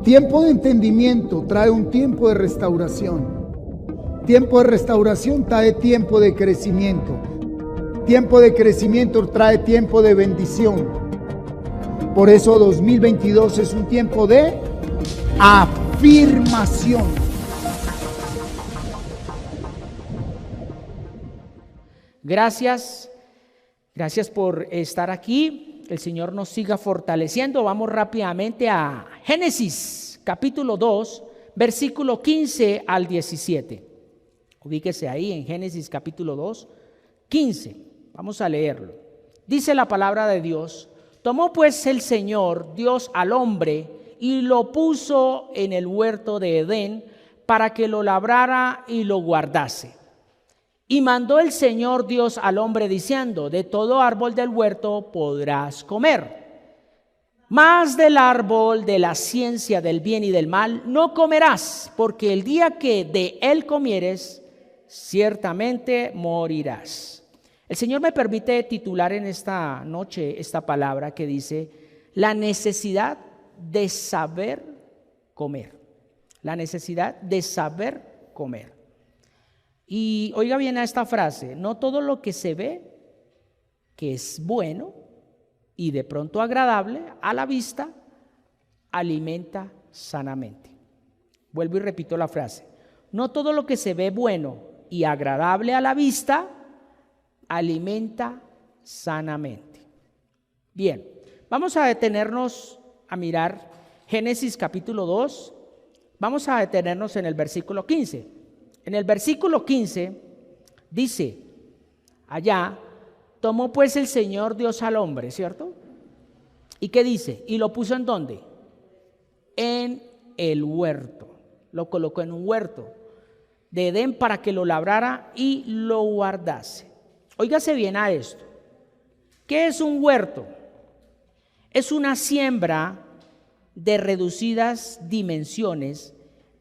Tiempo de entendimiento trae un tiempo de restauración. Tiempo de restauración trae tiempo de crecimiento. Tiempo de crecimiento trae tiempo de bendición. Por eso 2022 es un tiempo de afirmación. Gracias por estar aquí. Que el Señor nos siga fortaleciendo. Vamos rápidamente a Génesis capítulo 2, versículo 15 al 17. Ubíquese ahí en Génesis capítulo 2, 15. Vamos a leerlo. Dice la palabra de Dios: tomó pues el Señor Dios al hombre y lo puso en el huerto de Edén para que lo labrara y lo guardase. Y mandó el Señor Dios al hombre diciendo: de todo árbol del huerto podrás comer, mas del árbol de la ciencia del bien y del mal no comerás, porque el día que de él comieres, ciertamente morirás. El Señor me permite titular en esta noche esta palabra que dice: la necesidad de saber comer. La necesidad de saber comer. Y oiga bien a esta frase: no todo lo que se ve que es bueno y de pronto agradable a la vista alimenta sanamente. Vuelvo y repito la frase: no todo lo que se ve bueno y agradable a la vista alimenta sanamente. Bien, vamos a detenernos a mirar Génesis capítulo 2. Vamos a detenernos en el versículo 15. En el versículo 15 dice allá: tomó pues el Señor Dios al hombre, ¿cierto? ¿Y qué dice? ¿Y lo puso en dónde? En el huerto. Lo colocó en un huerto de Edén para que lo labrara y lo guardase. Óigase bien a esto. ¿Qué es un huerto? Es una siembra de reducidas dimensiones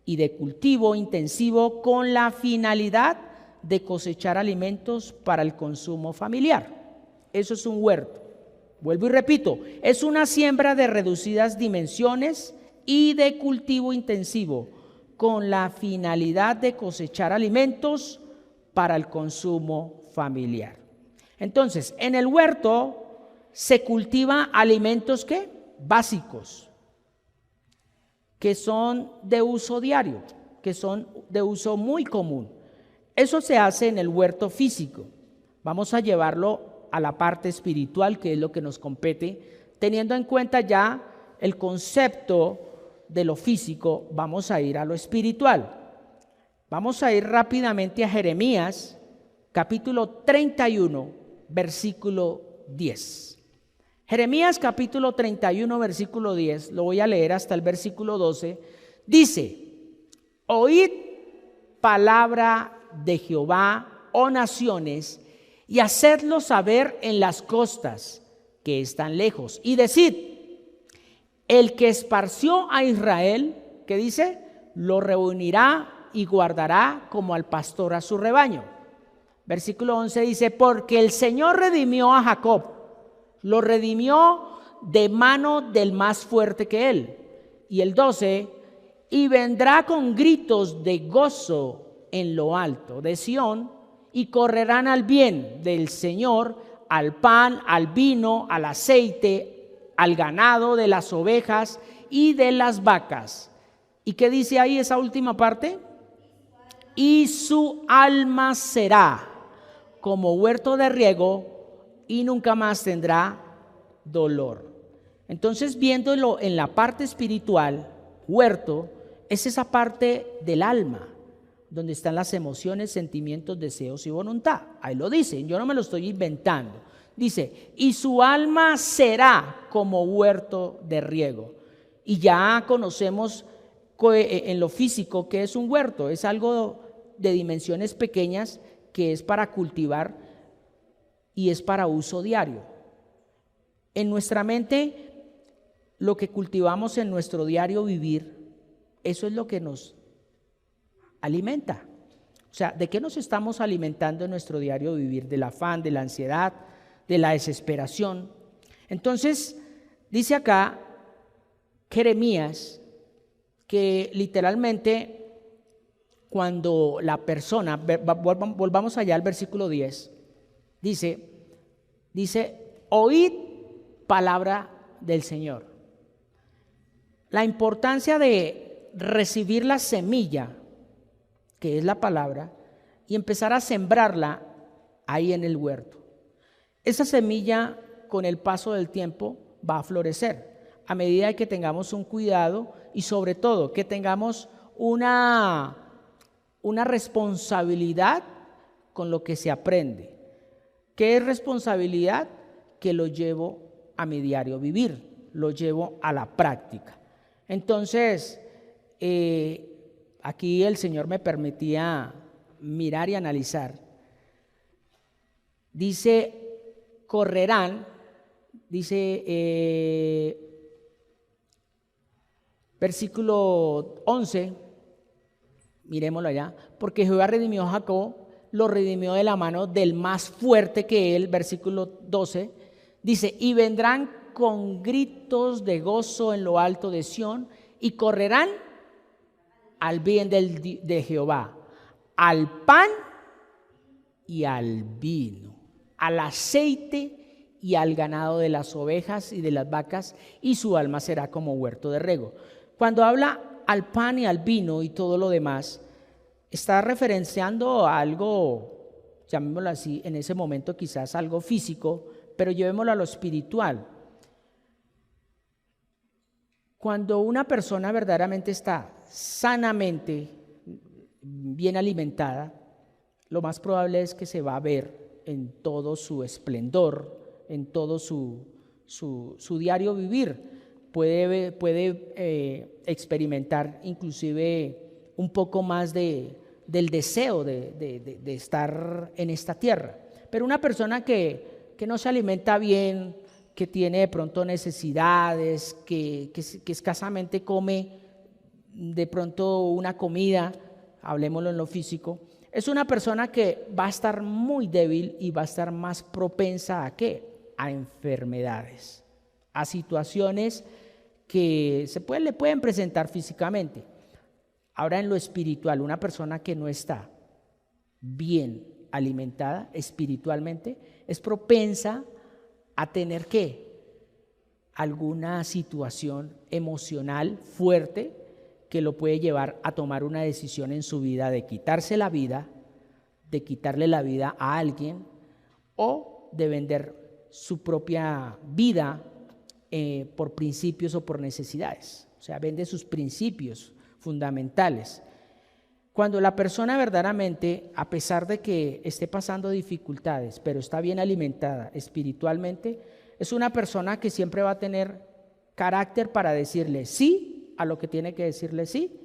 y de cultivo intensivo con la finalidad de cosechar alimentos para el consumo familiar. Eso es un huerto. Vuelvo y repito, es una siembra de reducidas dimensiones y de cultivo intensivo con la finalidad de cosechar alimentos para el consumo familiar. Entonces, en el huerto se cultiva alimentos ¿qué? Básicos, que son de uso diario, que son de uso muy común. Eso se hace en el huerto físico. Vamos a llevarlo a la parte espiritual, que es lo que nos compete. Teniendo en cuenta ya el concepto de lo físico, vamos a ir a lo espiritual. Vamos a ir rápidamente a Jeremías, capítulo 31, versículo 10. Jeremías capítulo 31, versículo 10, lo voy a leer hasta el versículo 12, dice: oíd palabra de Jehová, oh naciones, y hacedlo saber en las costas que están lejos, y decid: el que esparció a Israel, ¿qué dice? Lo reunirá y guardará como al pastor a su rebaño. Versículo 11 dice: porque el Señor redimió a Jacob, lo redimió de mano del más fuerte que él. Y el 12: y vendrá con gritos de gozo en lo alto de Sión, y correrán al bien del Señor, al pan, al vino, al aceite, al ganado de las ovejas y de las vacas. ¿Y qué dice ahí esa última parte? Y su alma será como huerto de riego y nunca más tendrá dolor. Entonces, viéndolo en la parte espiritual, huerto es esa parte del alma donde están las emociones, sentimientos, deseos y voluntad. Ahí lo dicen, yo no me lo estoy inventando. Dice: y su alma será como huerto de riego. Y ya conocemos en lo físico que es un huerto. Es algo de dimensiones pequeñas que es para cultivar y es para uso diario. En nuestra mente, lo que cultivamos en nuestro diario vivir, eso es lo que nos alimenta. O sea, ¿de qué nos estamos alimentando en nuestro diario vivir? Del afán, de la ansiedad, de la desesperación. Entonces, dice acá Jeremías que literalmente cuando la persona, volvamos allá al versículo 10, dice, oíd palabra del Señor. La importancia de recibir la semilla, que es la palabra, y empezar a sembrarla ahí en el huerto. Esa semilla, con el paso del tiempo, va a florecer a medida que tengamos un cuidado y sobre todo que tengamos una responsabilidad con lo que se aprende. ¿Qué es responsabilidad? Que lo llevo a mi diario vivir, lo llevo a la práctica. Entonces, aquí el Señor me permitía mirar y analizar. Dice, correrán, dice versículo 11, miremoslo allá, porque Jehová redimió a Jacob, lo redimió de la mano del más fuerte que él, versículo 12, dice, y vendrán con gritos de gozo en lo alto de Sión, y correrán al bien de Jehová, al pan y al vino, al aceite y al ganado de las ovejas y de las vacas, y su alma será como huerto de rego. Cuando habla al pan y al vino y todo lo demás, está referenciando a algo, llamémoslo así, en ese momento quizás algo físico, pero llevémoslo a lo espiritual. Cuando una persona verdaderamente está sanamente bien alimentada, lo más probable es que se va a ver en todo su esplendor, en todo su diario vivir. Puede experimentar inclusive un poco más del deseo de estar en esta tierra. Pero una persona que no se alimenta bien, que tiene de pronto necesidades, que escasamente come de pronto una comida, hablemoslo en lo físico, es una persona que va a estar muy débil y va a estar más propensa ¿a qué? A enfermedades, a situaciones que le pueden presentar físicamente. Ahora en lo espiritual, una persona que no está bien alimentada espiritualmente es propensa a tener ¿qué? Alguna situación emocional fuerte que lo puede llevar a tomar una decisión en su vida de quitarse la vida, de quitarle la vida a alguien o de vender su propia vida por principios o por necesidades. O sea, vende sus principios fundamentales. Cuando la persona verdaderamente, a pesar de que esté pasando dificultades, pero está bien alimentada espiritualmente, es una persona que siempre va a tener carácter para decirle sí a lo que tiene que decirle sí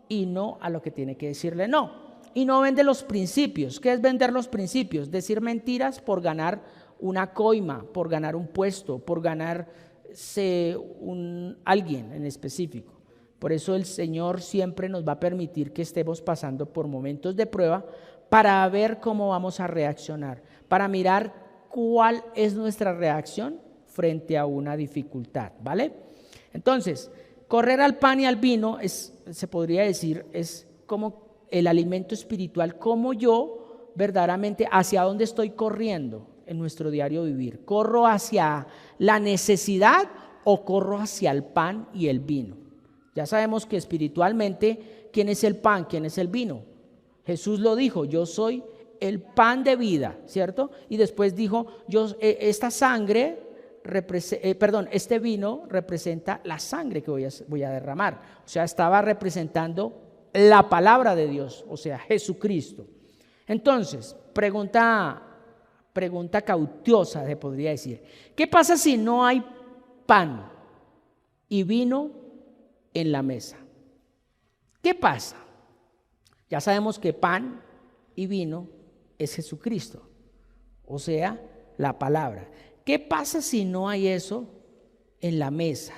y no a lo que tiene que decirle no. Y no vende los principios. ¿Qué es vender los principios? Decir mentiras por ganar una coima, por ganar un puesto, por ganarse alguien en específico. Por eso el Señor siempre nos va a permitir que estemos pasando por momentos de prueba para ver cómo vamos a reaccionar, para mirar cuál es nuestra reacción frente a una dificultad, ¿vale? Entonces, correr al pan y al vino se podría decir, es como el alimento espiritual, como yo verdaderamente hacia dónde estoy corriendo en nuestro diario vivir. ¿Corro hacia la necesidad o corro hacia el pan y el vino? Ya sabemos que espiritualmente, ¿quién es el pan? ¿Quién es el vino? Jesús lo dijo, yo soy el pan de vida, ¿cierto? Y después dijo, este vino representa la sangre que voy a derramar. O sea, estaba representando la palabra de Dios, o sea, Jesucristo. Entonces, pregunta cauteosa, se podría decir. ¿Qué pasa si no hay pan y vino en la mesa? ¿Qué pasa? Ya sabemos que pan y vino es Jesucristo, o sea, la palabra. ¿Qué pasa si no hay eso en la mesa?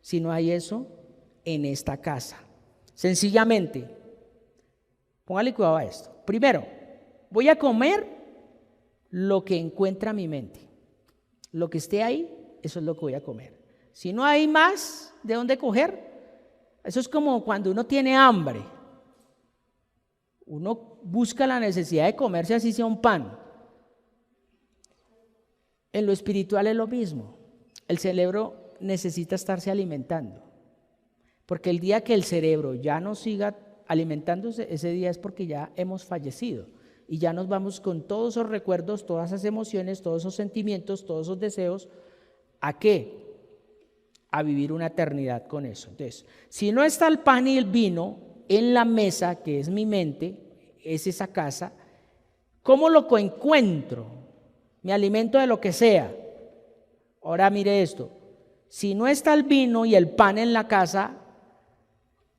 Si no hay eso en esta casa. Sencillamente, póngale cuidado a esto. Primero, voy a comer lo que encuentra mi mente. Lo que esté ahí, eso es lo que voy a comer. Si no hay más de dónde coger, Eso es como cuando uno tiene hambre. Uno busca la necesidad de comerse así sea un pan. En lo espiritual es lo mismo. El cerebro necesita estarse alimentando. Porque el día que el cerebro ya no siga alimentándose, ese día es porque ya hemos fallecido. Y ya nos vamos con todos esos recuerdos, todas esas emociones, todos esos sentimientos, todos esos deseos. ¿A qué? A vivir una eternidad con eso. Entonces, si no está el pan y el vino en la mesa, que es mi mente, es esa casa, ¿cómo lo encuentro? Me alimento de lo que sea. Ahora mire esto, si no está el vino y el pan en la casa,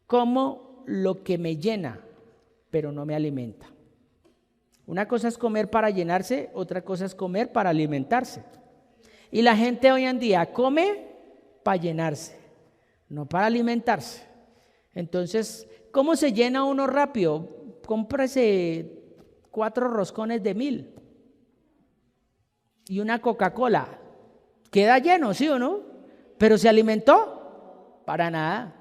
como lo que me llena, pero no me alimenta. Una cosa es comer para llenarse, otra cosa es comer para alimentarse. Y la gente hoy en día come para llenarse, no para alimentarse. Entonces, ¿cómo se llena uno rápido? Cómprese 4 roscones de 1000 y una Coca-Cola. Queda lleno, ¿sí o no? Pero ¿se alimentó? Para nada.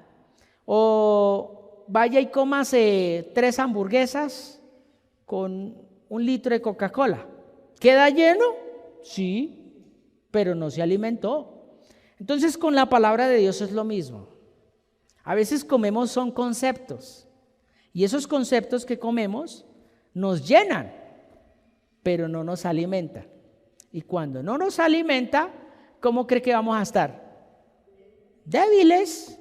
O vaya y cómase 3 hamburguesas con 1 litro de Coca-Cola. ¿Queda lleno? Sí, pero no se alimentó. Entonces con la palabra de Dios es lo mismo. A veces comemos son conceptos y esos conceptos que comemos nos llenan, pero no nos alimentan. Y cuando no nos alimenta, ¿cómo cree que vamos a estar? Débiles,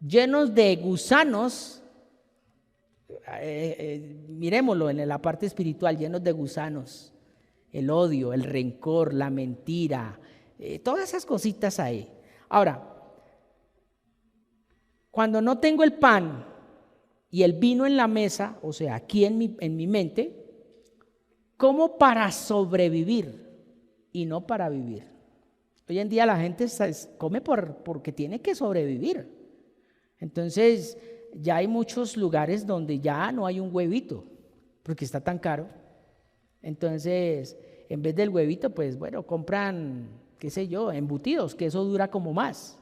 llenos de gusanos. Miremoslo en la parte espiritual, llenos de gusanos. El odio, el rencor, la mentira, todas esas cositas ahí. Ahora, cuando no tengo el pan y el vino en la mesa, o sea, aquí en mi mente, como para sobrevivir y no para vivir. Hoy en día la gente come porque tiene que sobrevivir. Entonces, ya hay muchos lugares donde ya no hay un huevito, porque está tan caro. Entonces, en vez del huevito, pues bueno, compran, qué sé yo, embutidos, que eso dura como más.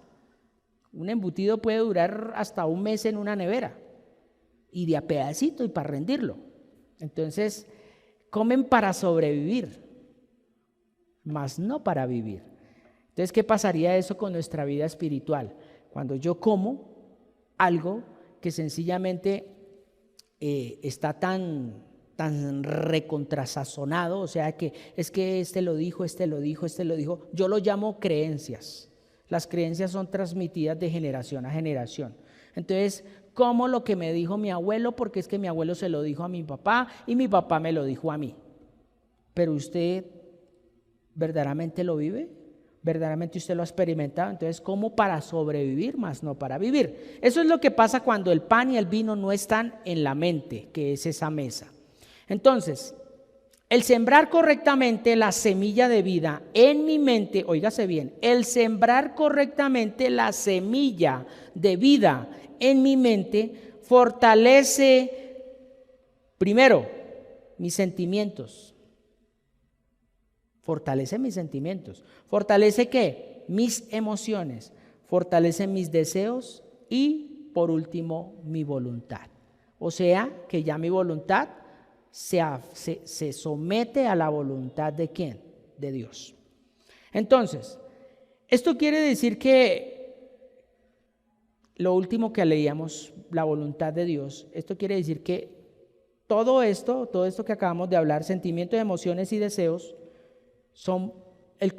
Un embutido puede durar hasta 1 mes en una nevera, y de a pedacito y para rendirlo. Entonces, comen para sobrevivir, mas no para vivir. Entonces, ¿qué pasaría eso con nuestra vida espiritual? Cuando yo como algo que sencillamente está tan recontrasazonado, o sea que es que este lo dijo, yo lo llamo creencias. Las creencias son transmitidas de generación a generación. Entonces, como lo que me dijo mi abuelo, porque es que mi abuelo se lo dijo a mi papá y mi papá me lo dijo a mí. Pero usted verdaderamente lo vive, verdaderamente usted lo ha experimentado. Entonces, como para sobrevivir, más no para vivir. Eso es lo que pasa cuando el pan y el vino no están en la mente, que es esa mesa. Entonces, el sembrar correctamente la semilla de vida en mi mente, óigase bien, el sembrar correctamente la semilla de vida en mi mente fortalece, primero, mis sentimientos. Fortalece mis sentimientos. ¿Fortalece qué? Mis emociones. Fortalece mis deseos y, por último, mi voluntad. O sea, que ya mi voluntad se somete a la voluntad ¿de quién? De Dios. Entonces, esto quiere decir que lo último que leíamos, la voluntad de Dios, esto quiere decir que todo esto que acabamos de hablar, sentimientos, emociones y deseos, son el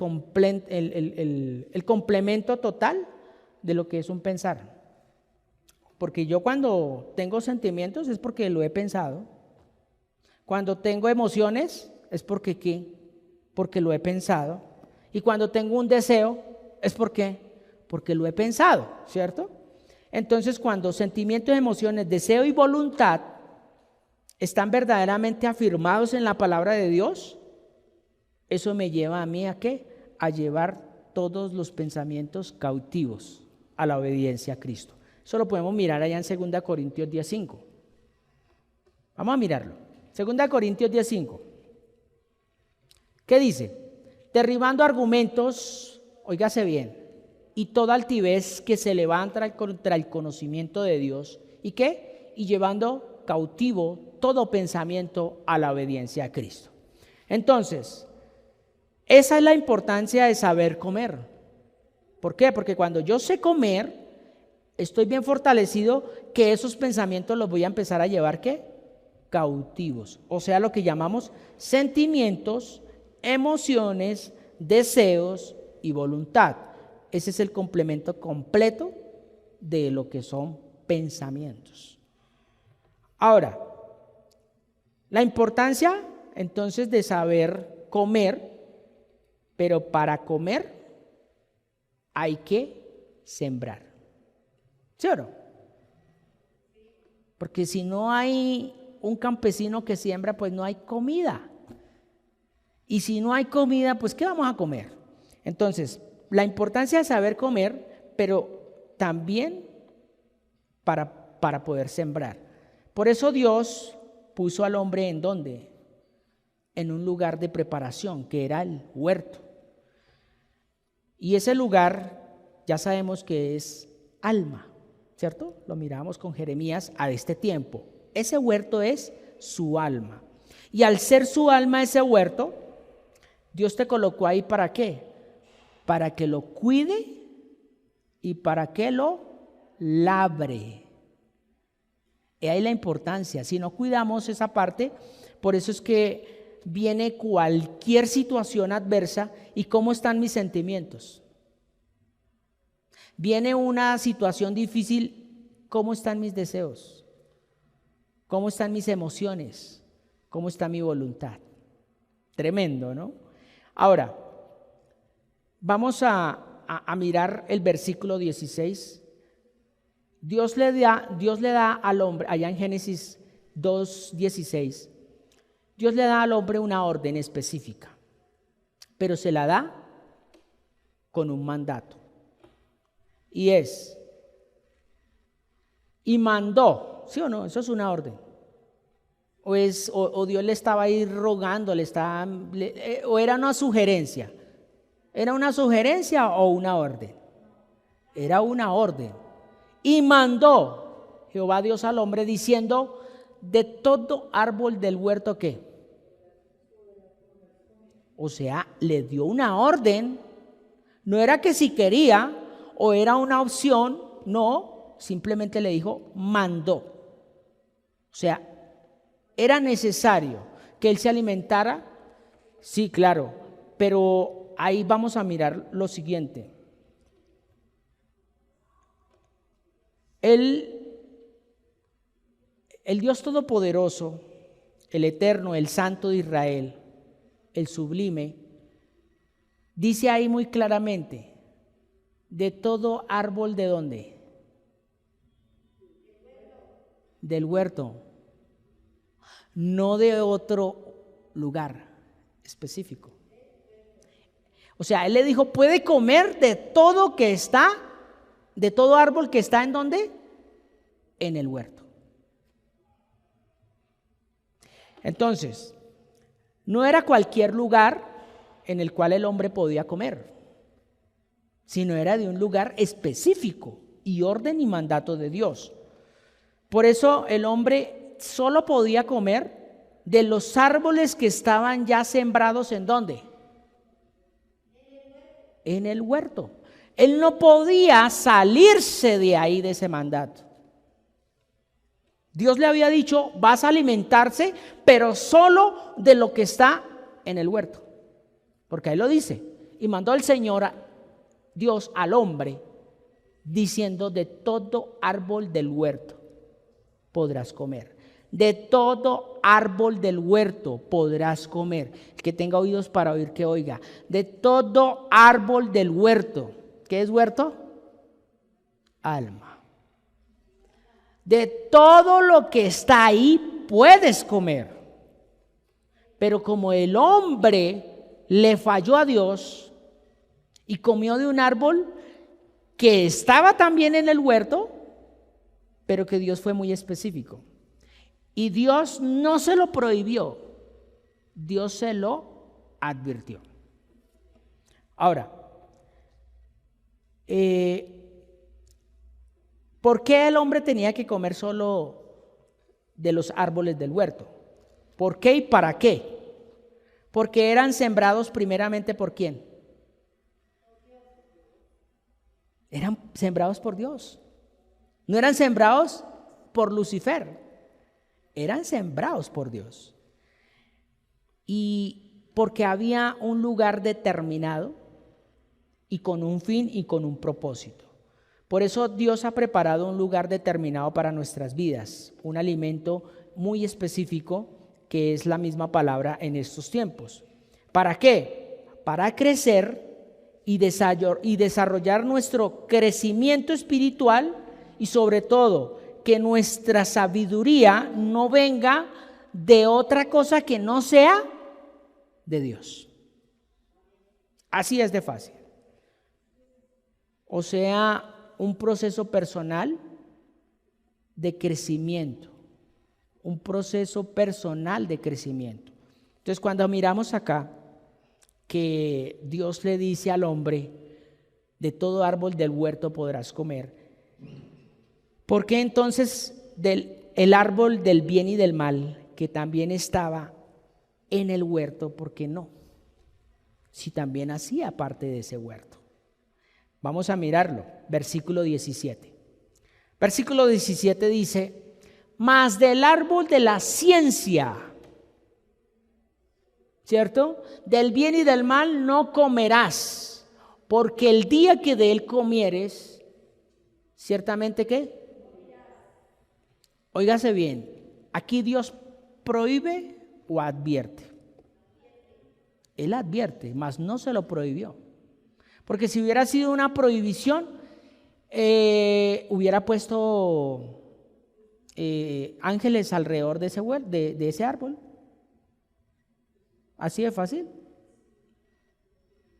complemento total de lo que es un pensar. Porque yo cuando tengo sentimientos es porque lo he pensado. Cuando tengo emociones es porque ¿qué? Porque lo he pensado. Y cuando tengo un deseo es porque lo he pensado, ¿cierto? Entonces, cuando sentimientos, emociones, deseo y voluntad están verdaderamente afirmados en la palabra de Dios, eso me lleva a mí ¿a qué? A llevar todos los pensamientos cautivos a la obediencia a Cristo. Eso lo podemos mirar allá en 2 Corintios 10:5. Vamos a mirarlo. 2 Corintios 10:5. ¿Qué dice? Derribando argumentos, óigase bien, y toda altivez que se levanta contra el conocimiento de Dios. ¿Y qué? Y llevando cautivo todo pensamiento a la obediencia a Cristo. Entonces, esa es la importancia de saber comer. ¿Por qué? Porque cuando yo sé comer, estoy bien fortalecido que esos pensamientos los voy a empezar a llevar, ¿qué? Cautivos. O sea, lo que llamamos sentimientos, emociones, deseos y voluntad. Ese es el complemento completo de lo que son pensamientos. Ahora, la importancia entonces de saber comer, pero para comer hay que sembrar. ¿Sí o no? Porque si no hay un campesino que siembra, pues no hay comida. Y si no hay comida, pues ¿qué vamos a comer? Entonces, la importancia de saber comer, pero también para poder sembrar. Por eso Dios puso al hombre ¿en dónde? En un lugar de preparación, que era el huerto. Y ese lugar ya sabemos que es alma, ¿cierto? Lo miramos con Jeremías a este tiempo. Ese huerto es su alma. Y al ser su alma ese huerto, Dios te colocó ahí ¿para qué? Para que lo cuide y para que lo labre. Y ahí la importancia. Si no cuidamos esa parte, por eso es que viene cualquier situación adversa. ¿Y cómo están mis sentimientos? Viene una situación difícil, ¿cómo están mis deseos? ¿Cómo están mis emociones? ¿Cómo está mi voluntad? Tremendo, ¿no? Ahora, vamos a mirar el versículo 16. Dios le da al hombre, allá en Génesis 2:16, Dios le da al hombre una orden específica, pero se la da con un mandato. Y es, y mandó, ¿sí o no? Eso es una orden. O Dios le estaba ahí rogando, o era una sugerencia. ¿Era una sugerencia o una orden? Era una orden. Y mandó Jehová Dios al hombre diciendo, de todo árbol del huerto, ¿qué? O sea, le dio una orden. No era que si quería o era una opción, no, simplemente le dijo, mandó. O sea, ¿era necesario que él se alimentara? Sí, claro, pero ahí vamos a mirar lo siguiente. El Dios Todopoderoso, el Eterno, el Santo de Israel, el Sublime, dice ahí muy claramente, de todo árbol ¿de dónde? Del huerto, no de otro lugar específico. O sea, él le dijo, puede comer de todo que está, de todo árbol que está ¿en dónde? En el huerto. Entonces, no era cualquier lugar en el cual el hombre podía comer, sino era de un lugar específico y orden y mandato de Dios. Por eso el hombre solo podía comer de los árboles que estaban ya sembrados ¿en dónde? En el huerto. Él no podía salirse de ahí, de ese mandato. Dios le había dicho, vas a alimentarse, pero solo de lo que está en el huerto. Porque ahí lo dice. Y mandó el Señor, Dios, al hombre, diciendo, de todo árbol del huerto podrás comer. De todo árbol del huerto podrás comer. El que tenga oídos para oír, que oiga. De todo árbol del huerto. ¿Qué es huerto? Alma. De todo lo que está ahí puedes comer. Pero como el hombre le falló a Dios y comió de un árbol que estaba también en el huerto, pero que Dios fue muy específico. Y Dios no se lo prohibió, Dios se lo advirtió. Ahora, ¿Por qué el hombre tenía que comer solo de los árboles del huerto? ¿Por qué y para qué? Porque eran sembrados primeramente ¿por quién? Eran sembrados por Dios. No eran sembrados por Lucifer, eran sembrados por Dios. Y porque había un lugar determinado y con un fin y con un propósito. Por eso Dios ha preparado un lugar determinado para nuestras vidas, un alimento muy específico que es la misma palabra en estos tiempos. ¿Para qué? Para crecer y desarrollar nuestro crecimiento espiritual y sobre todo que nuestra sabiduría no venga de otra cosa que no sea de Dios. Así es de fácil. O sea, un proceso personal de crecimiento, un proceso personal de crecimiento. Entonces, cuando miramos acá que Dios le dice al hombre, de todo árbol del huerto podrás comer, ¿por qué entonces el árbol del bien y del mal, que también estaba en el huerto, por qué no? Si también hacía parte de ese huerto. Vamos a mirarlo, versículo 17. Versículo 17 dice, mas del árbol de la ciencia, ¿cierto? Del bien y del mal no comerás, porque el día que de él comieres, ciertamente ¿qué? Óigase bien, aquí Dios prohíbe o advierte. Él advierte, mas no se lo prohibió. Porque si hubiera sido una prohibición, hubiera puesto ángeles alrededor de ese árbol. Así de fácil.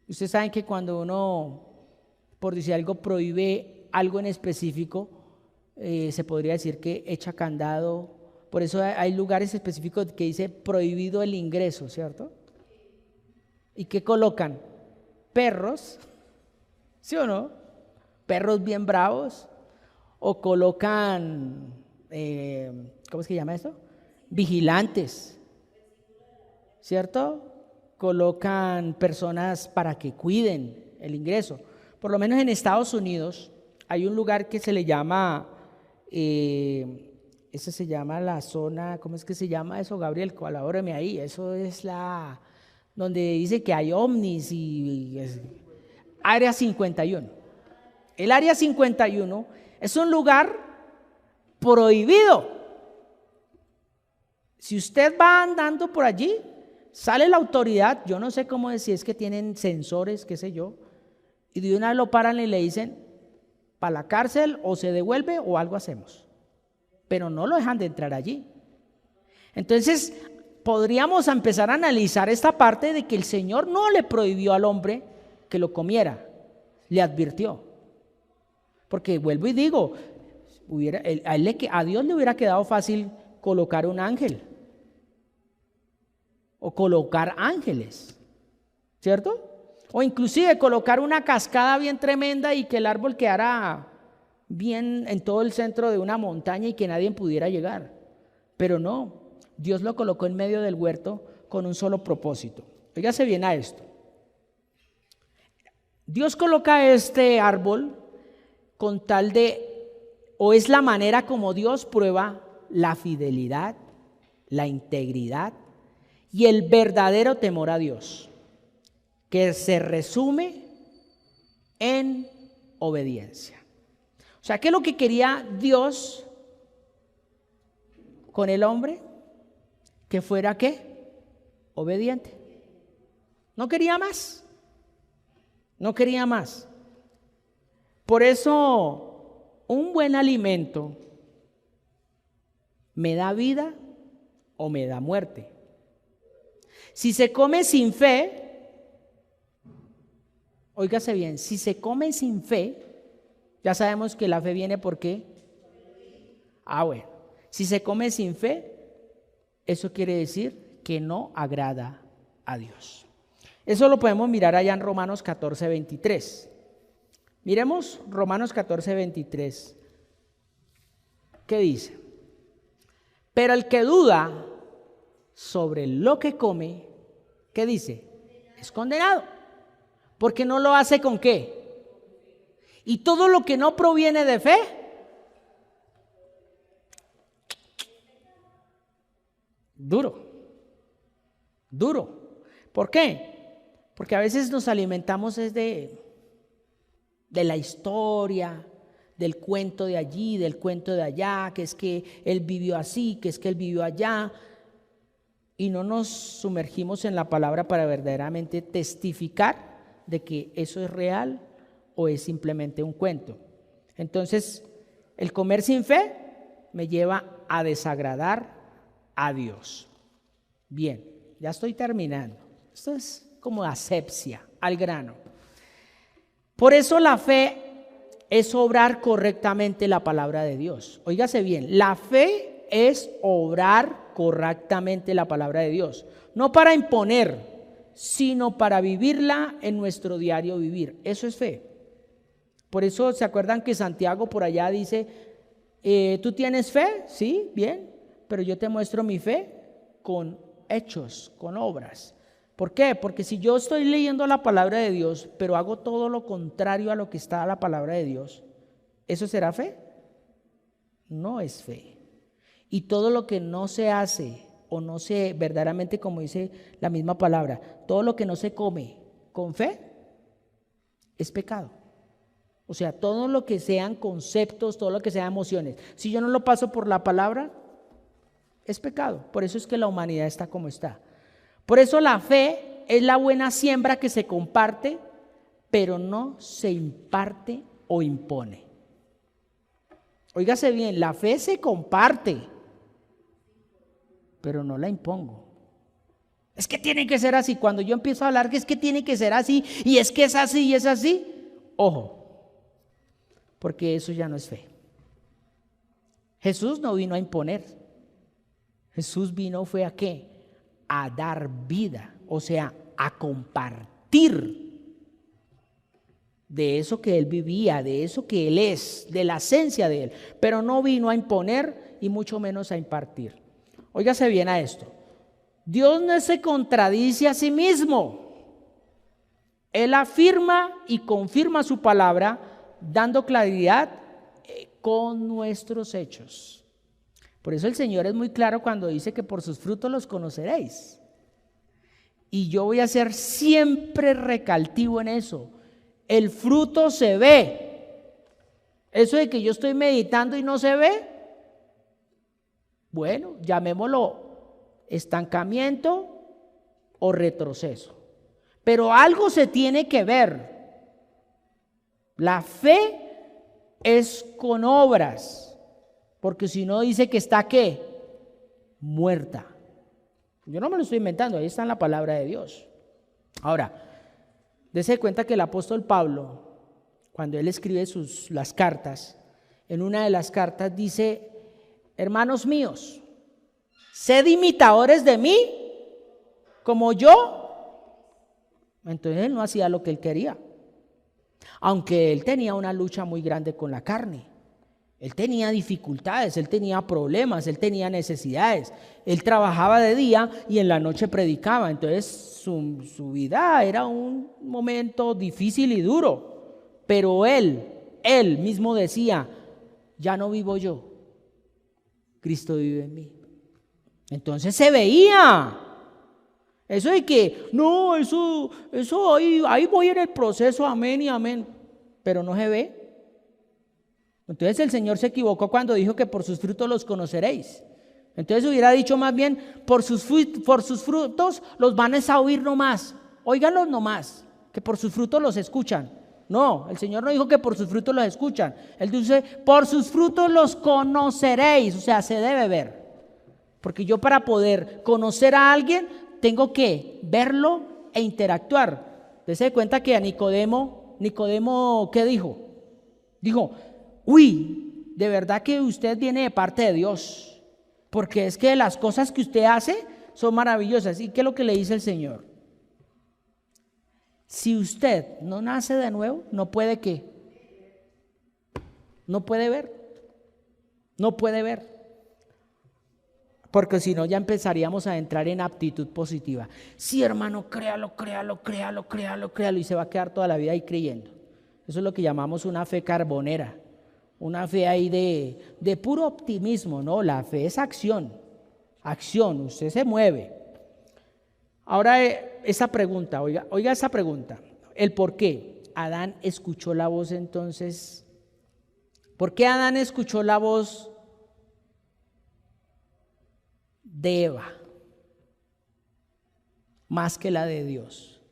Ustedes saben que cuando uno, por decir algo, prohíbe algo en específico, se podría decir que echa candado. Por eso hay lugares específicos que dice prohibido el ingreso, ¿cierto? ¿Y qué colocan? Perros, ¿sí o no? Perros bien bravos. O colocan, ¿cómo es que llama esto? Vigilantes, ¿cierto? Colocan personas para que cuiden el ingreso. Por lo menos en Estados Unidos hay un lugar que se le llama, ese se llama la zona, ¿cómo es que se llama eso, Gabriel? Colabóreme ahí. Eso es donde dice que hay ovnis y Área 51. El Área 51 es un lugar prohibido. Si usted va andando por allí, sale la autoridad, yo no sé cómo es, si es que tienen sensores, qué sé yo, y de una vez lo paran y le dicen, para la cárcel o se devuelve o algo hacemos. Pero no lo dejan de entrar allí. Entonces, podríamos empezar a analizar esta parte de que el Señor no le prohibió al hombre que lo comiera, le advirtió. Porque vuelvo y digo, a Dios le hubiera quedado fácil colocar un ángel o colocar ángeles, ¿cierto? O inclusive colocar una cascada bien tremenda y que el árbol quedara bien en todo el centro de una montaña y que nadie pudiera llegar. Pero no, Dios lo colocó en medio del huerto con un solo propósito. Fíjase bien a esto. Dios coloca este árbol con tal o es la manera como Dios prueba la fidelidad, la integridad y el verdadero temor a Dios, que se resume en obediencia. O sea, ¿qué es lo que quería Dios con el hombre? Que fuera ¿qué? Obediente. No quería más. No quería más. Por eso, un buen alimento me da vida o me da muerte. Si se come sin fe, óigase bien, si se come sin fe, ya sabemos que la fe viene ¿por qué? Bueno, si se come sin fe, eso quiere decir que no agrada a Dios. Eso lo podemos mirar allá en Romanos 14:23. Miremos Romanos 14:23. ¿Qué dice? Pero el que duda sobre lo que come, ¿qué dice? Es condenado. Porque no lo hace ¿con qué? Y todo lo que no proviene de fe, duro. ¿Por qué? Porque a veces nos alimentamos de la historia, del cuento de allí, del cuento de allá, que es que él vivió así, que es que él vivió allá, y no nos sumergimos en la palabra para verdaderamente testificar de que eso es real o es simplemente un cuento. Entonces, el comer sin fe me lleva a desagradar a Dios. Bien, ya estoy terminando. Esto es como asepsia, al grano. Por eso la fe es obrar correctamente la palabra de Dios. Óigase bien, la fe es obrar correctamente la palabra de Dios. No para imponer, sino para vivirla en nuestro diario vivir. Eso es fe. Por eso se acuerdan que Santiago por allá dice, ¿tú tienes fe? Sí, bien, pero yo te muestro mi fe con hechos, con obras. ¿Por qué? Porque si yo estoy leyendo la palabra de Dios, pero hago todo lo contrario a lo que está en la palabra de Dios, ¿eso será fe? No es fe. Y todo lo que no se hace o no se verdaderamente, como dice la misma palabra, todo lo que no se come con fe es pecado. O sea, todo lo que sean conceptos, todo lo que sean emociones, si yo no lo paso por la palabra, es pecado. Por eso es que la humanidad está como está. Por eso la fe es la buena siembra que se comparte, pero no se imparte o impone. Óigase bien, la fe se comparte, pero no la impongo. Es que tiene que ser así. Cuando yo empiezo a hablar que es que tiene que ser así, y es que es así y es así, ojo, porque eso ya no es fe. Jesús no vino a imponer. Jesús vino fue ¿a qué? A dar vida, o sea, a compartir de eso que él vivía, de eso que él es, de la esencia de él, pero no vino a imponer y mucho menos a impartir. Óigase bien a esto, Dios no se contradice a sí mismo, Él afirma y confirma su palabra dando claridad con nuestros hechos. Por eso el Señor es muy claro cuando dice que por sus frutos los conoceréis. Y yo voy a ser siempre recaltivo en eso. El fruto se ve. Eso de que yo estoy meditando y no se ve, bueno, llamémoslo estancamiento o retroceso. Pero algo se tiene que ver. La fe es con obras. Porque si no dice que está ¿qué? Muerta. Yo no me lo estoy inventando, ahí está en la palabra de Dios. Ahora, dése cuenta que el apóstol Pablo, cuando él escribe las cartas, en una de las cartas dice, hermanos míos, sed imitadores de mí, como yo. Entonces él no hacía lo que él quería, aunque él tenía una lucha muy grande con la carne. Él tenía dificultades, él tenía problemas, él tenía necesidades. Él trabajaba de día y en la noche predicaba. Entonces su vida era un momento difícil y duro. Pero él mismo decía, ya no vivo yo, Cristo vive en mí. Entonces se veía. Eso de que, no, eso ahí voy en el proceso, amén y amén. Pero no se ve. Entonces el Señor se equivocó cuando dijo que por sus frutos los conoceréis. Entonces hubiera dicho más bien, por sus frutos los van a oír nomás. Óiganlos nomás, que por sus frutos los escuchan. No, el Señor no dijo que por sus frutos los escuchan. Él dice, por sus frutos los conoceréis. O sea, se debe ver. Porque yo para poder conocer a alguien, tengo que verlo e interactuar. Dese cuenta que a Nicodemo, ¿qué dijo? Dijo, uy, de verdad que usted viene de parte de Dios, porque es que las cosas que usted hace son maravillosas. ¿Y qué es lo que le dice el Señor? Si usted no nace de nuevo, no puede ¿qué? No puede ver. No puede ver. Porque si no ya empezaríamos a entrar en aptitud positiva. Sí, hermano, créalo, créalo, créalo, créalo, créalo. Y se va a quedar toda la vida ahí creyendo. Eso es lo que llamamos una fe carbonera. Una fe ahí de puro optimismo, ¿no? La fe es acción. Acción, usted se mueve. Ahora esa pregunta, oiga esa pregunta. El por qué. Adán escuchó la voz entonces. ¿Por qué Adán escuchó la voz de Eva más que la de Dios?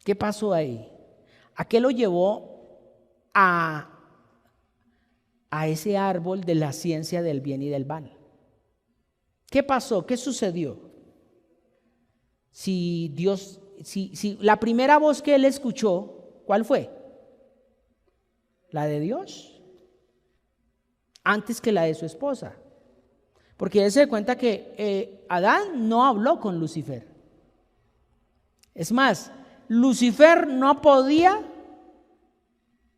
¿Qué pasó ahí? ¿A qué lo llevó a ese árbol de la ciencia del bien y del mal? ¿Qué pasó? ¿Qué sucedió? Si la primera voz que él escuchó, ¿cuál fue? La de Dios, antes que la de su esposa. Porque él se da cuenta que Adán no habló con Lucifer. Es más, Lucifer no podía,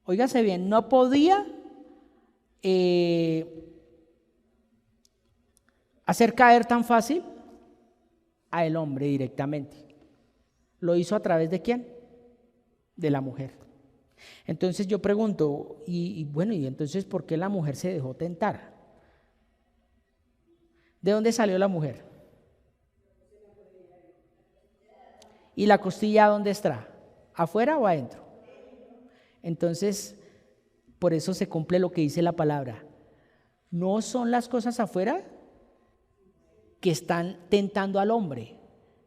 óigase bien, no podía hacer caer tan fácil a el hombre directamente. ¿Lo hizo a través de quién? De la mujer. Entonces yo pregunto, y entonces ¿por qué la mujer se dejó tentar? ¿De dónde salió la mujer? ¿Y la costilla dónde está? ¿Afuera o adentro? Entonces, por eso se cumple lo que dice la palabra. No son las cosas afuera que están tentando al hombre,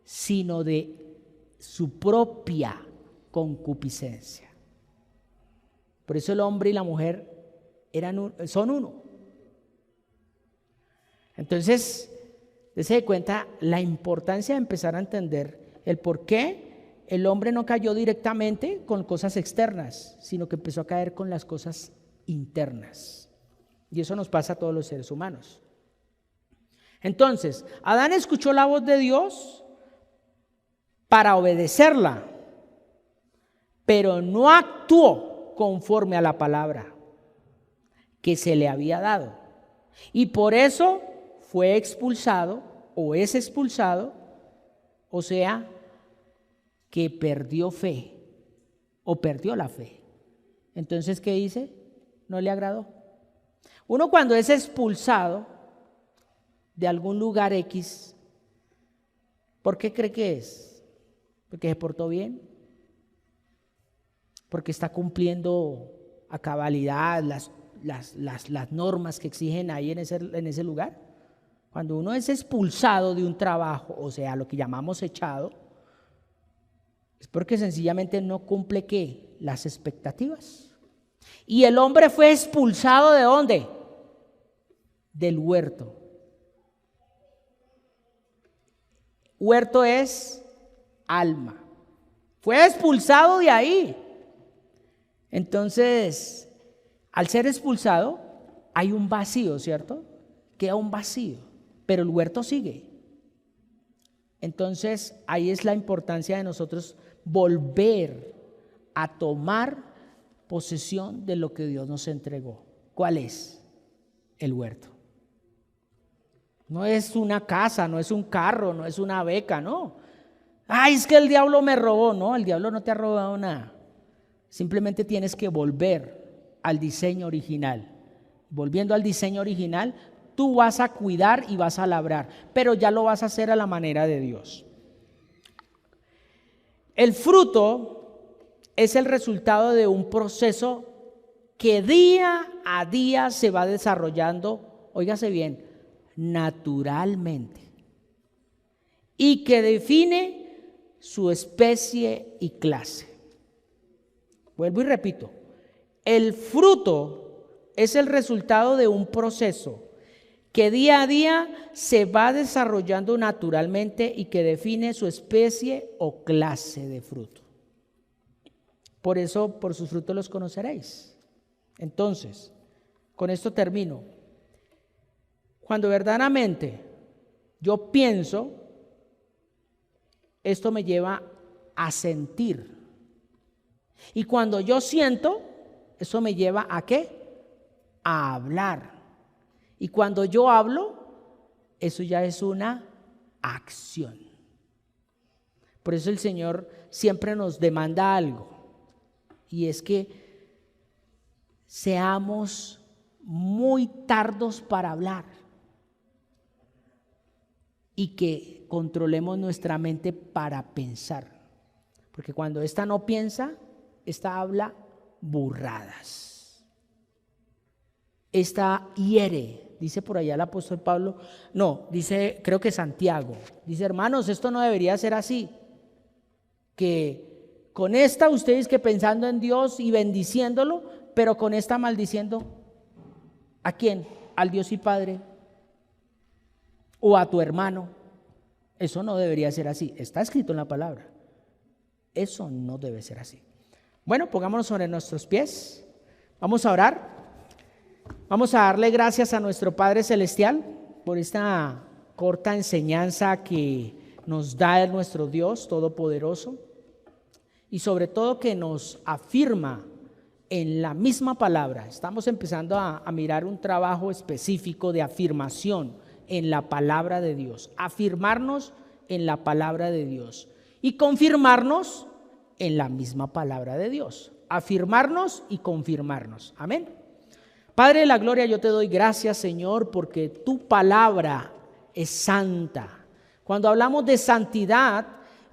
sino de su propia concupiscencia. Por eso el hombre y la mujer son uno. Entonces, dése cuenta la importancia de empezar a entender el por qué el hombre no cayó directamente con cosas externas, sino que empezó a caer con las cosas internas. Y eso nos pasa a todos los seres humanos. Entonces, Adán escuchó la voz de Dios para obedecerla, pero no actuó conforme a la palabra que se le había dado. Y por eso fue expulsado o es expulsado, o sea, que perdió fe o perdió la fe. Entonces, ¿qué dice? No le agradó. Uno cuando es expulsado de algún lugar X, ¿por qué cree que es? ¿Porque se portó bien? ¿Porque está cumpliendo a cabalidad las normas que exigen ahí en ese lugar? Cuando uno es expulsado de un trabajo, o sea, lo que llamamos echado, es porque sencillamente no cumple ¿qué? Las expectativas. Y el hombre fue expulsado ¿de dónde? Del huerto. Huerto es alma. Fue expulsado de ahí. Entonces, al ser expulsado, hay un vacío, ¿cierto? Queda un vacío, pero el huerto sigue. Entonces, ahí es la importancia de nosotros volver a tomar posesión de lo que Dios nos entregó. ¿Cuál es? El huerto. No es una casa, no es un carro, no es una beca, no. Ay, es que el diablo me robó. No, el diablo no te ha robado nada. Simplemente tienes que volver al diseño original. Volviendo al diseño original, tú vas a cuidar y vas a labrar, pero ya lo vas a hacer a la manera de Dios. El fruto es el resultado de un proceso que día a día se va desarrollando, óigase bien, naturalmente, y que define su especie y clase. Vuelvo y repito, el fruto es el resultado de un proceso que día a día se va desarrollando naturalmente y que define su especie o clase de fruto. Por eso, por sus frutos los conoceréis. Entonces, con esto termino. Cuando verdaderamente yo pienso, esto me lleva a sentir. Y cuando yo siento, Eso me lleva ¿a qué? A hablar. Y cuando yo hablo, eso ya es una acción. Por eso el Señor siempre nos demanda algo, y es que seamos muy tardos para hablar y que controlemos nuestra mente para pensar, porque cuando esta no piensa, esta habla burradas, esta hiere. Dice por allá el apóstol Pablo, no, dice, creo que Santiago, dice: hermanos, esto no debería ser así, que con esta ustedes que pensando en Dios y bendiciéndolo, pero con esta maldiciendo, ¿a quién? Al Dios y Padre, o a tu hermano. Eso no debería ser así, está escrito en la palabra. Eso no debe ser así. Bueno, pongámonos sobre nuestros pies, vamos a orar. Vamos a darle gracias a nuestro Padre Celestial por esta corta enseñanza que nos da nuestro Dios Todopoderoso, y sobre todo que nos afirma en la misma palabra. Estamos empezando a mirar un trabajo específico de afirmación en la palabra de Dios, afirmarnos en la palabra de Dios y confirmarnos en la misma palabra de Dios, afirmarnos y confirmarnos. Amén. Padre de la gloria, yo te doy gracias, Señor, porque tu palabra es santa. Cuando hablamos de santidad,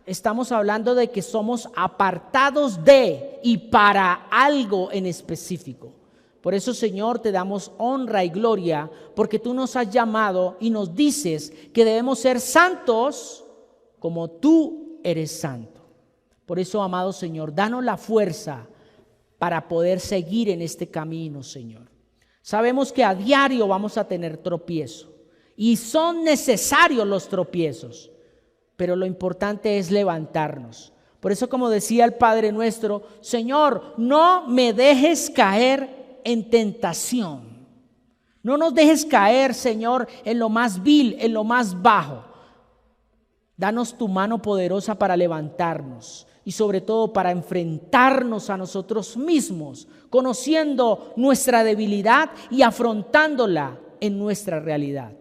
estamos hablando de que somos apartados de y para algo en específico. Por eso, Señor, te damos honra y gloria, porque tú nos has llamado y nos dices que debemos ser santos como tú eres santo. Por eso, amado Señor, danos la fuerza para poder seguir en este camino, Señor. Sabemos que a diario vamos a tener tropiezo y son necesarios los tropiezos, pero lo importante es levantarnos. Por eso, como decía el Padre nuestro, Señor, no me dejes caer en tentación. No nos dejes caer, Señor, en lo más vil, en lo más bajo. Danos tu mano poderosa para levantarnos y sobre todo para enfrentarnos a nosotros mismos, conociendo nuestra debilidad y afrontándola en nuestra realidad.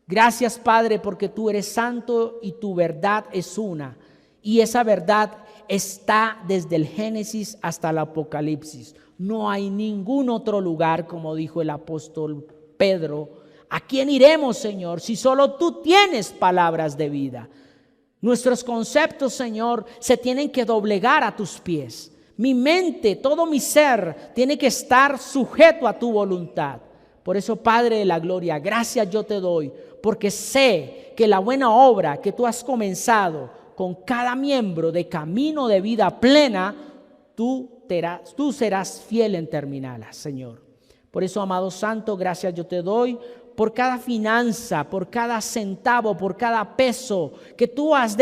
Gracias, Padre, porque tú eres santo y tu verdad es una. Y esa verdad está desde el Génesis hasta el Apocalipsis. No hay ningún otro lugar, como dijo el apóstol Pedro. ¿A quién iremos, Señor, si solo tú tienes palabras de vida? Nuestros conceptos, Señor, se tienen que doblegar a tus pies. Mi mente, todo mi ser, tiene que estar sujeto a tu voluntad. Por eso, Padre de la gloria, gracias yo te doy, porque sé que la buena obra que tú has comenzado con cada miembro de Camino de Vida Plena, tú serás fiel en terminarla, Señor. Por eso, amado Santo, gracias yo te doy por cada finanza, por cada centavo, por cada peso que tú has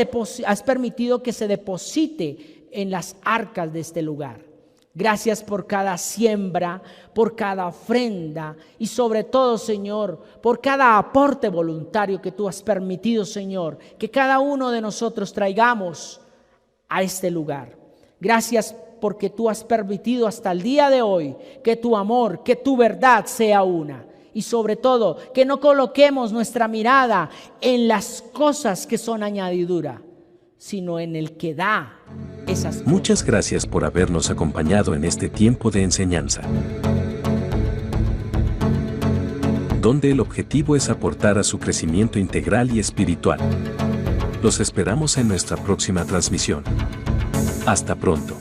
permitido que se deposite en las arcas de este lugar. Gracias por cada siembra, por cada ofrenda y sobre todo, Señor, por cada aporte voluntario que tú has permitido, Señor, que cada uno de nosotros traigamos a este lugar. Gracias porque tú has permitido hasta el día de hoy que tu amor, que tu verdad sea una. Y sobre todo, que no coloquemos nuestra mirada en las cosas que son añadidura, sino en el que da esas cosas. Muchas gracias por habernos acompañado en este tiempo de enseñanza, donde el objetivo es aportar a su crecimiento integral y espiritual. Los esperamos en nuestra próxima transmisión. Hasta pronto.